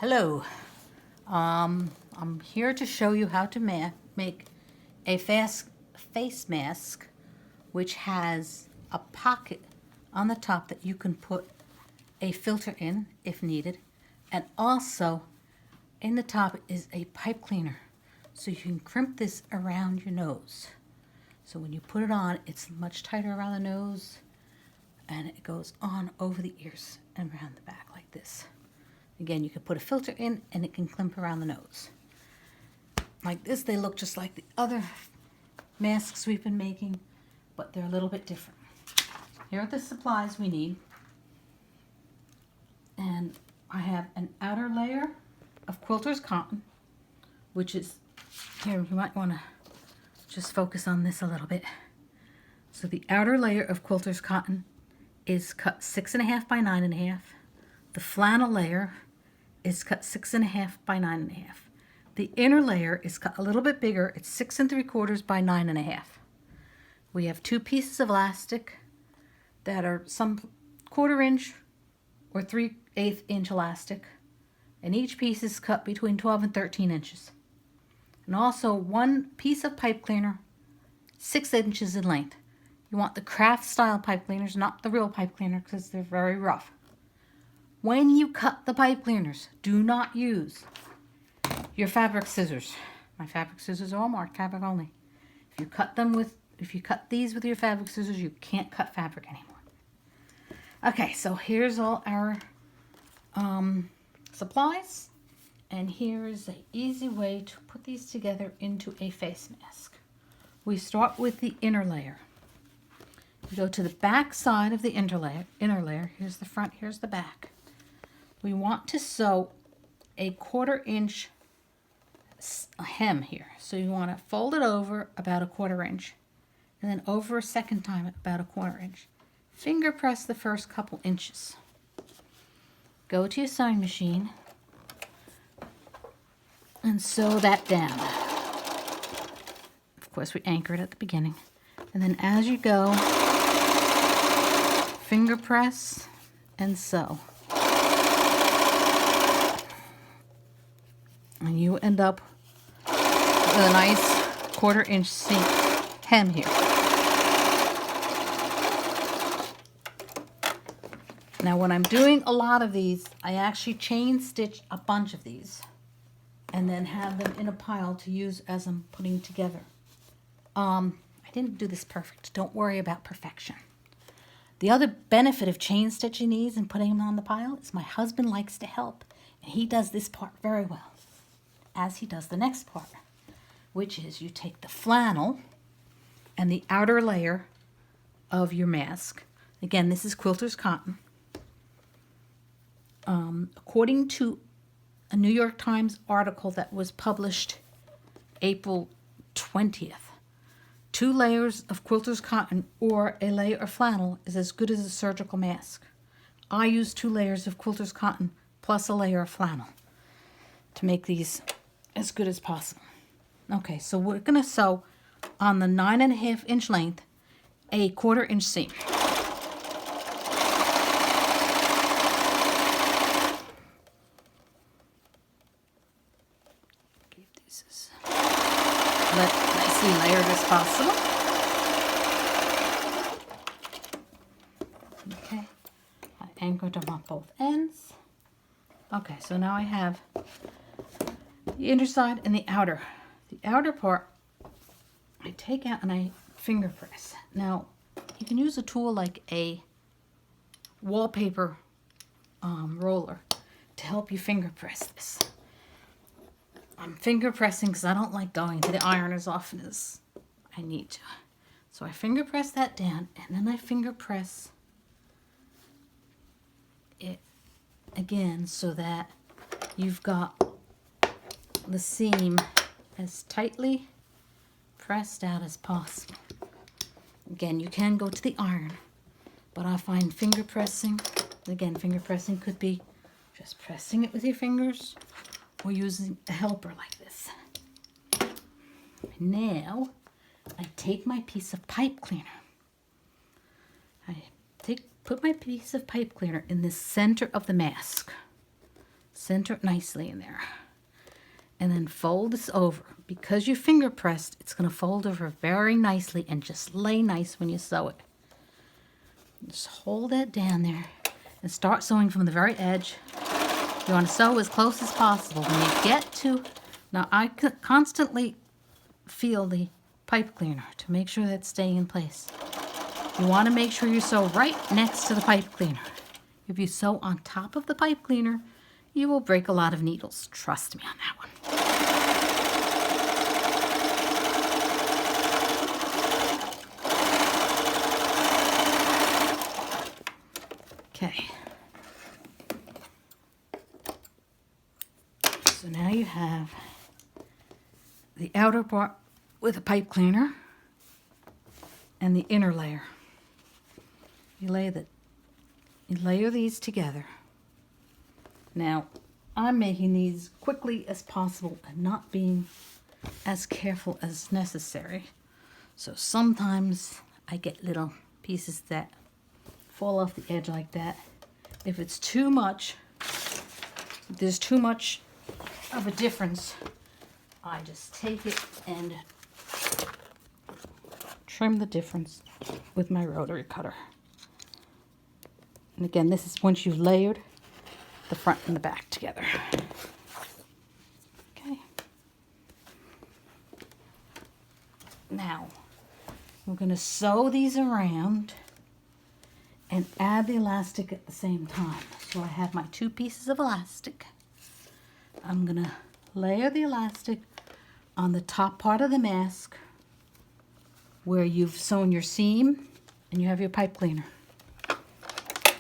Hello, I'm here to show you how to make a face mask which has a pocket on the top that you can put a filter in if needed, and also in the top is a pipe cleaner so you can crimp this around your nose. So when you put it on, it's much tighter around the nose and it goes on over the ears and around the back like this. Again, you can put a filter in and it can crimp around the nose. Like this, they look just like the other masks we've been making, but they're a little bit different. Here are the supplies we need. And I have an outer layer of quilter's cotton, which is, here you might want to just focus on this a little bit. So the outer layer of quilter's cotton is cut 6.5 by 9.5. The flannel layer is cut 6.5 by 9.5. The inner layer is cut a little bit bigger. It's 6 3/4 by 9.5. We have 2 pieces of elastic that are some 1/4 inch or 3/8 inch elastic, and each piece is cut between 12 and 13 inches. And also 1 piece of pipe cleaner, 6 inches in length. You want the craft style pipe cleaners, not the real pipe cleaner, because they're very rough. When you cut the pipe cleaners, do not use your fabric scissors. My fabric scissors are all marked fabric only. If you cut these with your fabric scissors, you can't cut fabric anymore. Okay, so here's all our supplies, and here is an easy way to put these together into a face mask. We start with the inner layer. We go to the back side of the inner layer. Here's the front, here's the back. We want to sew a 1/4 inch hem here. So you want to fold it over about a 1/4 inch, and then over a second time about a 1/4 inch. Finger press the first couple inches. Go to your sewing machine and sew that down. Of course, we anchor it at the beginning. And then as you go, finger press and sew. And you end up with a nice 1/4 inch seam hem here. Now when I'm doing a lot of these, I actually chain stitch a bunch of these and then have them in a pile to use as I'm putting together. I didn't do this perfect. Don't worry about perfection. The other benefit of chain stitching these and putting them on the pile is my husband likes to help, and he does this part very well, as he does the next part, which is you take the flannel and the outer layer of your mask. Again, this is quilter's cotton. According to a New York Times article that was published April 20th, 2 layers of quilter's cotton or a layer of flannel is as good as a surgical mask. I use 2 layers of quilter's cotton plus a layer of flannel to make these as good as possible. Okay, so we're going to sew on the 9.5 inch length a 1/4 inch seam. Keep these as nicely layered as possible. Okay, I anchored them on both ends. Okay, so now I have the inner side and the outer. The outer part, I take out and I finger press. Now, you can use a tool like a wallpaper roller to help you finger press this. I'm finger pressing because I don't like going to the iron as often as I need to. So I finger press that down, and then I finger press it again so that you've got the seam as tightly pressed out as possible. Again, you can go to the iron, but I find finger pressing, again, finger pressing could be just pressing it with your fingers or using a helper like this. Now, I take my piece of pipe cleaner. Put my piece of pipe cleaner in the center of the mask. Center it nicely in there. And then fold this over. Because you finger pressed, it's going to fold over very nicely and just lay nice when you sew it. Just hold that down there and start sewing from the very edge. You want to sew as close as possible. When you get to, now I constantly feel the pipe cleaner to make sure that's staying in place. You want to make sure you sew right next to the pipe cleaner. If you sew on top of the pipe cleaner, you will break a lot of needles. Trust me on that one. Okay. So now you have the outer part with a pipe cleaner and the inner layer. You layer these together. Now, I'm making these quickly as possible and not being as careful as necessary. So sometimes I get little pieces that fall off the edge like that. If it's too much, there's too much of a difference, I just take it and trim the difference with my rotary cutter. And again, this is once you've layered the front and the back together. Okay. Now, we're going to sew these around and add the elastic at the same time. So I have my 2 pieces of elastic. I'm going to layer the elastic on the top part of the mask where you've sewn your seam and you have your pipe cleaner.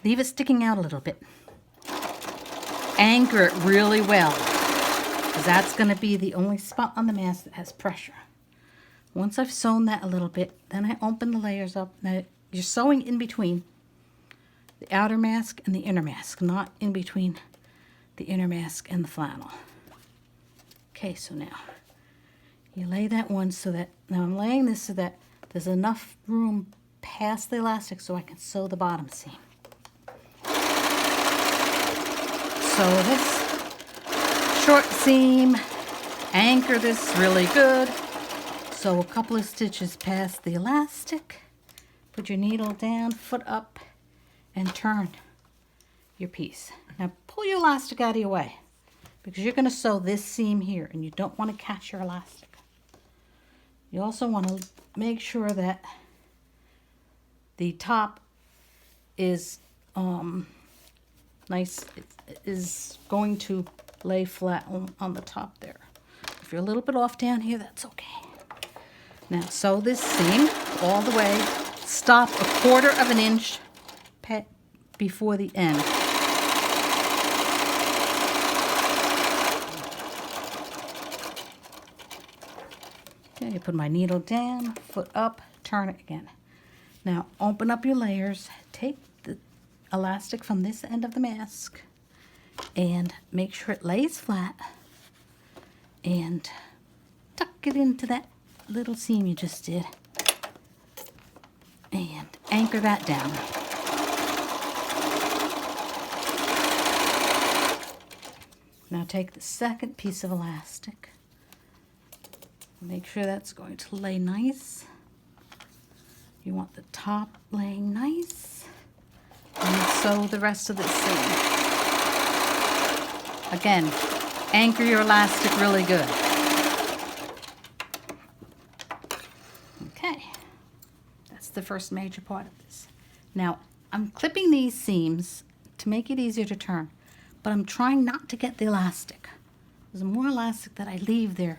Leave it sticking out a little bit. Anchor it really well, because that's going to be the only spot on the mask that has pressure. Once I've sewn that a little bit, then I open the layers up. Now you're sewing in between the outer mask and the inner mask, not in between the inner mask and the flannel. Okay, so now you lay that one so that, now I'm laying this so that there's enough room past the elastic so I can sew the bottom seam. Sew this short seam, anchor this really good. Sew a couple of stitches past the elastic, put your needle down, foot up, and turn your piece. Now pull your elastic out of your way because you're going to sew this seam here and you don't want to catch your elastic. You also want to make sure that the top is nice, is going to lay flat on the top there. If you're a little bit off down here, that's okay. Now sew this seam all the way. Stop 1/4 inch before the end. Okay, you put my needle down, foot up, turn it again. Now open up your layers, take the elastic from this end of the mask and make sure it lays flat and tuck it into that little seam you just did and anchor that down. Now take the second piece of elastic, make sure that's going to lay nice. You want the top laying nice, and sew the rest of the seam. Again, anchor your elastic really good. Okay, that's the first major part of this. Now, I'm clipping these seams to make it easier to turn, but I'm trying not to get the elastic. The more elastic that I leave there,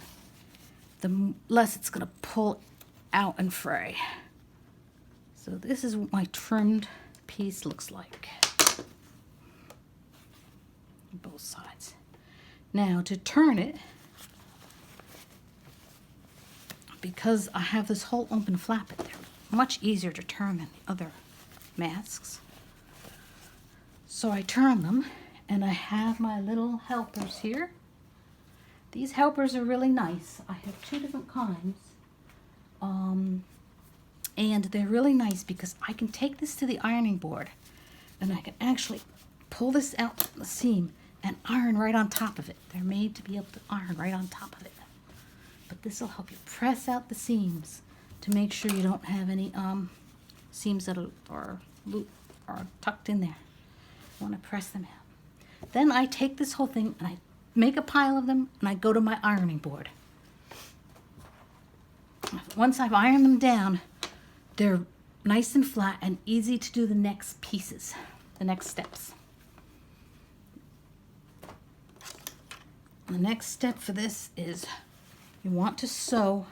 the less it's going to pull out and fray. So this is what my trimmed piece looks like. Both sides. Now to turn it, because I have this whole open flap in there, much easier to turn than the other masks. So I turn them, and I have my little helpers here. These helpers are really nice. I have 2 different kinds. And they're really nice because I can take this to the ironing board and I can actually pull this out the seam and iron right on top of it. They're made to be able to iron right on top of it. But this will help you press out the seams to make sure you don't have any seams that are tucked in there. You want to press them out. Then I take this whole thing and I make a pile of them and I go to my ironing board. Once I've ironed them down, they're nice and flat and easy to do the next pieces, the next steps. The next step for this is you want to sew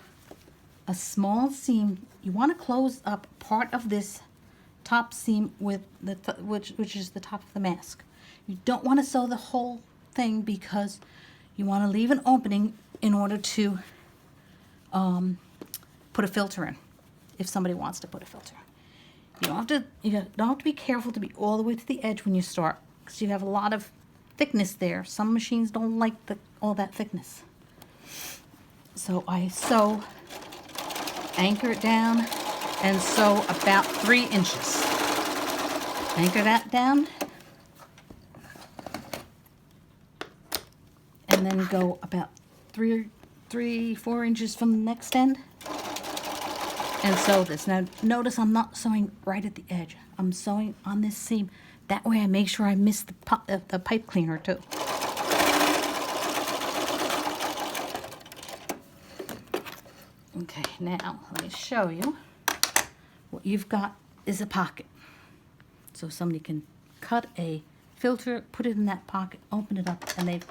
a small seam. You want to close up part of this top seam with the which is the top of the mask. You don't want to sew the whole thing because you want to leave an opening in order to put a filter in, if somebody wants to put a filter. You don't have to be careful to be all the way to the edge when you start, because you have a lot of thickness there. Some machines don't like all that thickness. So I sew, anchor it down, and sew about 3 inches. Anchor that down, and then go about 4 inches from the next end, and sew this. Now notice I'm not sewing right at the edge. I'm sewing on this seam. That way I make sure I miss the pipe cleaner too. Okay, now let me show you. What you've got is a pocket. So somebody can cut a filter, put it in that pocket, open it up, and they've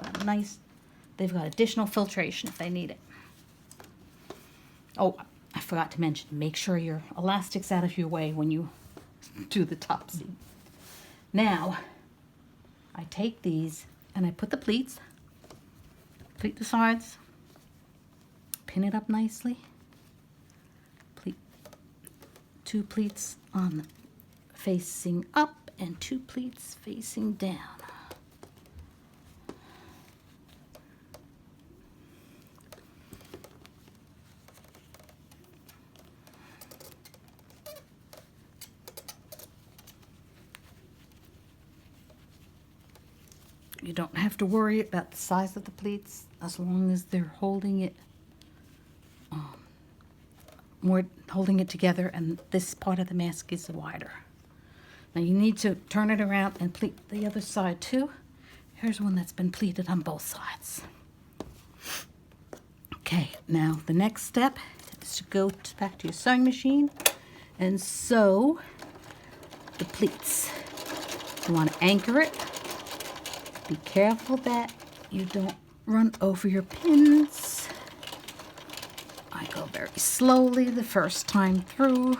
got additional filtration if they need it. Oh, I forgot to mention, make sure your elastic's out of your way when you do the top seam. Now, I take these and I put the pleats, pleat the sides, pin it up nicely, 2 pleats on facing up and 2 pleats facing down. You don't have to worry about the size of the pleats as long as they're holding it holding it together, and this part of the mask is wider. Now you need to turn it around and pleat the other side too. Here's one that's been pleated on both sides. Okay, now the next step is to go back to your sewing machine and sew the pleats. You want to anchor it. Be careful that you don't run over your pins. I go very slowly the first time through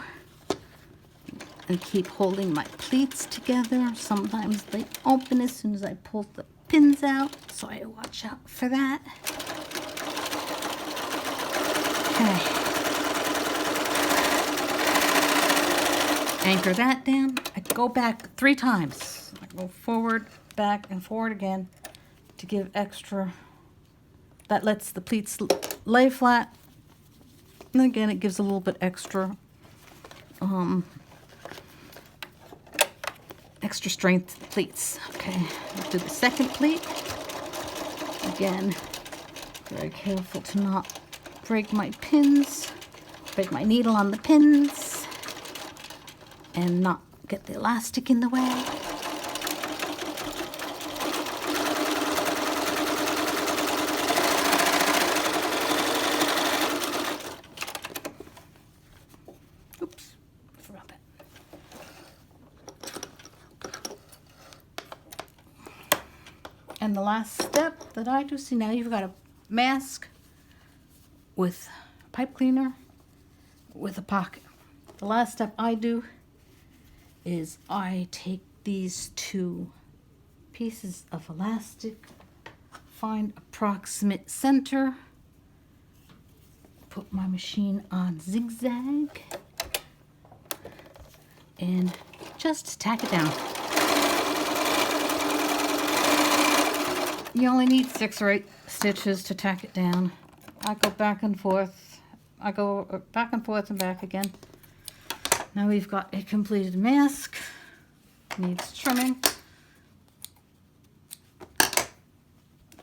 and keep holding my pleats together. Sometimes they open as soon as I pull the pins out, so I watch out for that. Okay. Anchor that down. I go back 3 times. I go forward, back, and forward again to give extra. That lets the pleats lay flat. And again, it gives a little bit extra extra strength to the pleats. Okay, I'll do the second pleat. Again, very careful to not break my pins, break my needle on the pins, and not get the elastic in the way. And the last step that I do, see now you've got a mask with a pipe cleaner with a pocket. The last step I do is I take these 2 pieces of elastic, find approximate center, put my machine on zigzag, and just tack it down. You only need 6 or 8 stitches to tack it down. I go back and forth. I go back and forth and back again. Now we've got a completed mask. Needs trimming.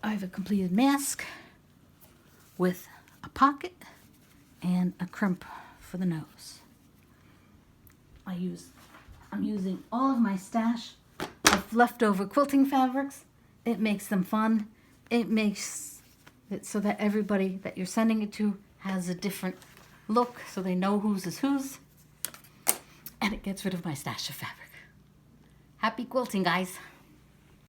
I have a completed mask with a pocket and a crimp for the nose. I'm using all of my stash of leftover quilting fabrics. It makes them fun. It makes it so that everybody that you're sending it to has a different look, so they know whose is whose. And it gets rid of my stash of fabric. Happy quilting, guys.